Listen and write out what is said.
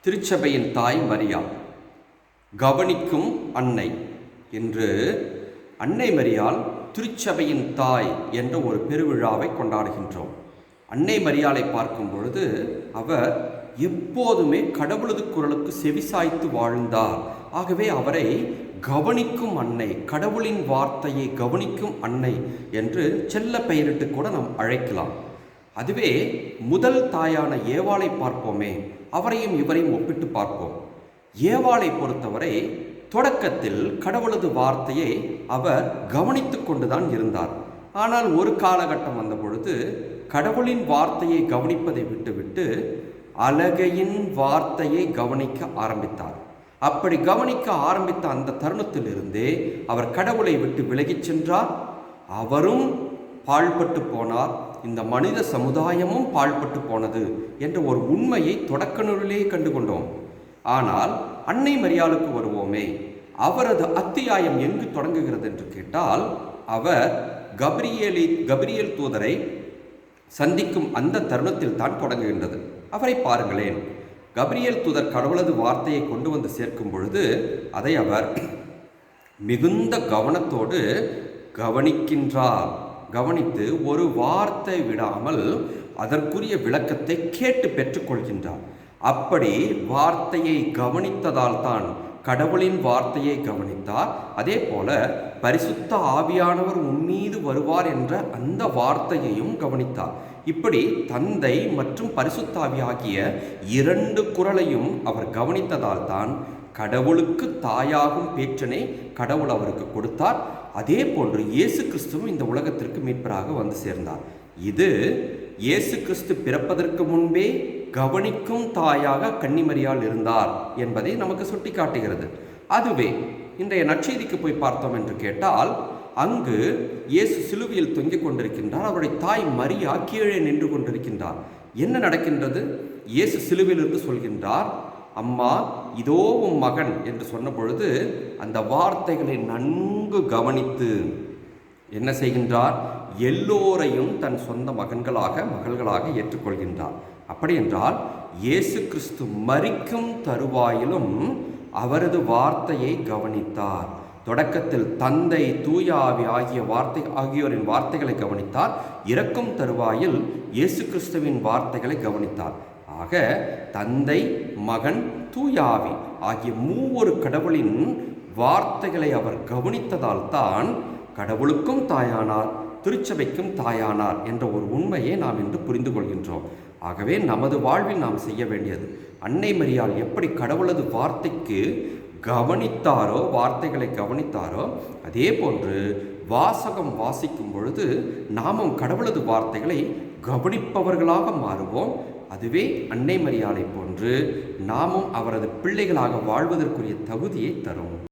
திருச்சபையின் தாய் மரியாள் கவனிக்கும் அன்னை என்று அன்னை மரியாள் திருச்சபையின் தாய் என்ற ஒரு பெருவிழாவை கொண்டாடுகின்றோம். அன்னை மரியாளை பார்க்கும் பொழுது அவர் எப்போதுமே கடவுளது குரலுக்கு செவிசாய்த்து வாழ்ந்தார். ஆகவே அவரை கவனிக்கும் அன்னை, கடவுளின் வார்த்தையை கவனிக்கும் அன்னை என்று செல்ல பெயரிட்டு கூட நாம் அழைக்கலாம். அதுவே முதல் தாயான ஏவாளை பார்ப்போமே, அவரையும் இவரையும் ஒப்பிட்டு பார்ப்போம். ஏவாளை பொறுத்தவரை தொடக்கத்தில் கடவுளது வார்த்தையை அவர் கவனித்து கொண்டுதான் இருந்தார். ஆனால் ஒரு காலகட்டம் வந்த பொழுது கடவுளின் வார்த்தையை கவனிப்பதை விட்டுவிட்டு அலகையின் வார்த்தையை கவனிக்க ஆரம்பித்தார். அப்படி கவனிக்க ஆரம்பித்த அந்த தருணத்திலிருந்தே அவர் கடவுளை விட்டு விலகிச் சென்றார். அவரும் பாழ்பட்டு போனார், இந்த மனித சமுதாயமும் பாழ்பட்டு போனது என்ற ஒரு உண்மையை தொடக்க நூலிலே கண்டுகொண்டோம். ஆனால் அன்னை மரியாளுக்கு வருவோமே, அவரது அத்தியாயம் எங்கு தொடங்குகிறது என்று கேட்டால், அவர் கபிரியேல் தூதரை சந்திக்கும் அந்த தருணத்தில் தான் தொடங்குகின்றது. அவரை பாருங்களேன். கபிரியேல் தூதர் கடவுளது வார்த்தையை கொண்டு வந்து சேர்க்கும் பொழுது அதை அவர் மிகுந்த கவனத்தோடு கவனிக்கின்றார். கவனித்து ஒரு வார்த்தை விடாமல் அதற்குரிய விளக்கத்தை கேட்டு பெற்றுக்கொள்கின்றார். அப்படி வார்த்தையை கவனித்ததால் தான் கடவுளின் வார்த்தையை கவனித்தார். அதே போல பரிசுத்த ஆவியானவர் உன்மீது வருவார் என்ற அந்த வார்த்தையையும் கவனித்தார். இப்படி தந்தை மற்றும் பரிசுத்தாவி ஆகிய இரண்டு குரலையும் அவர் கவனித்ததால் தான் கடவுளுக்கு தாயாகும் பேற்றினை கடவுள் அவருக்கு கொடுத்தார். அதே போன்று இயேசு கிறிஸ்துவும் இந்த உலகத்திற்கு மீட்பராக வந்து சேர்ந்தார். இது இயேசு கிறிஸ்து பிறப்பதற்கு முன்பே கவனிக்கும் தாயாக கன்னிமரியாள் இருந்தார் என்பதை நமக்கு சுட்டி காட்டுகிறது. அதுவே இன்றைய நற்செய்திக்கு போய் பார்த்தோம் என்று கேட்டால், அங்கு இயேசு சிலுவையில் தொங்கிக் கொண்டிருக்கின்றார். அவருடைய தாய் மரியா கீழே நின்று கொண்டிருக்கின்றார். என்ன நடக்கின்றது? இயேசு சிலுவையிலிருந்து சொல்கின்றார், அம்மா இதோ உம் மகன் என்று சொன்ன பொழுது அந்த வார்த்தைகளை நன்கு கவனித்து என்ன செய்கின்றார்? எல்லோரையும் தன் சொந்த மகள்களாக ஏற்றுக்கொள்கின்றார். அப்படி என்றால் இயேசு கிறிஸ்து மரிக்கும் தருவாயிலும் அவரது வார்த்தையை கவனித்தார். தொடக்கத்தில் தந்தை, தூய ஆவி ஆகியோரின் வார்த்தைகளை கவனித்தார். இறக்கும் தருவாயில் இயேசு கிறிஸ்துவின் வார்த்தைகளை கவனித்தார். ஆக தந்தை, மகன், தூய ஆவி ஆகிய மூவொரு கடவுளின் வார்த்தைகளை அவர் கவனித்ததால் தான் கடவுளுக்கும் தாயானார், திருச்சபைக்கும் தாயானார் என்ற ஒரு உண்மையை நாம் இன்று புரிந்து கொள்கின்றோம். ஆகவே நமது வாழ்வில் நாம் செய்ய வேண்டியது, அன்னை மரியாள் எப்படி கடவுளது வார்த்தைக்கு வார்த்தைகளை கவனித்தாரோ, அதே போன்று வாசகம் வாசிக்கும் பொழுது நாமும் கடவுளது வார்த்தைகளை கவனிப்பவர்களாக மாறுவோம். அதுவே அன்னை மரியாளை போன்று நாமும் அவரது பிள்ளைகளாக வாழ்வதற்குரிய தகுதியை தரும்.